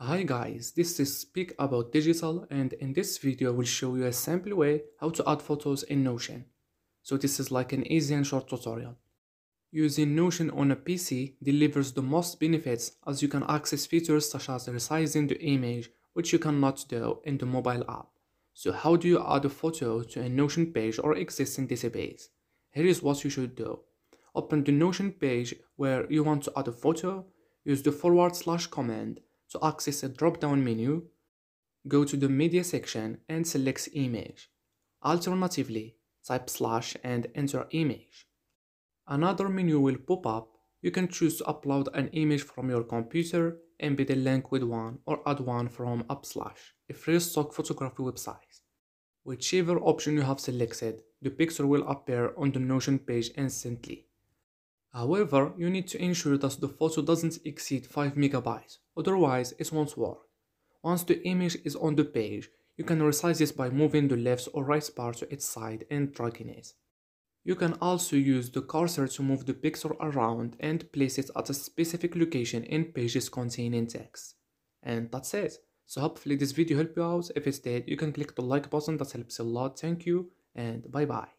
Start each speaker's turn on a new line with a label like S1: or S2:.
S1: Hi guys, this is Speak About Digital, and in this video we'll show you a simple way how to add photos in Notion. So this is like an easy and short tutorial. Using Notion on a PC delivers the most benefits as you can access features such as resizing the image, which you cannot do in the mobile app. So how do you add a photo to a Notion page or existing database? Here is what you should do. Open the Notion page where you want to add a photo, use the / command to access a drop-down menu, go to the media section and select image. Alternatively, type / and enter image. Another menu will pop up. You can choose to upload an image from your computer, embed a link with one, or add one from Upslash, a free stock photography website. Whichever option you have selected, the picture will appear on the Notion page instantly. However, you need to ensure that the photo doesn't exceed 5 MB, otherwise it won't work. Once the image is on the page, you can resize it by moving the left or right bar to its side and dragging it. You can also use the cursor to move the picture around and place it at a specific location in pages containing text. And that's it. So hopefully this video helped you out. If it did, you can click the like button, that helps a lot. Thank you and bye bye.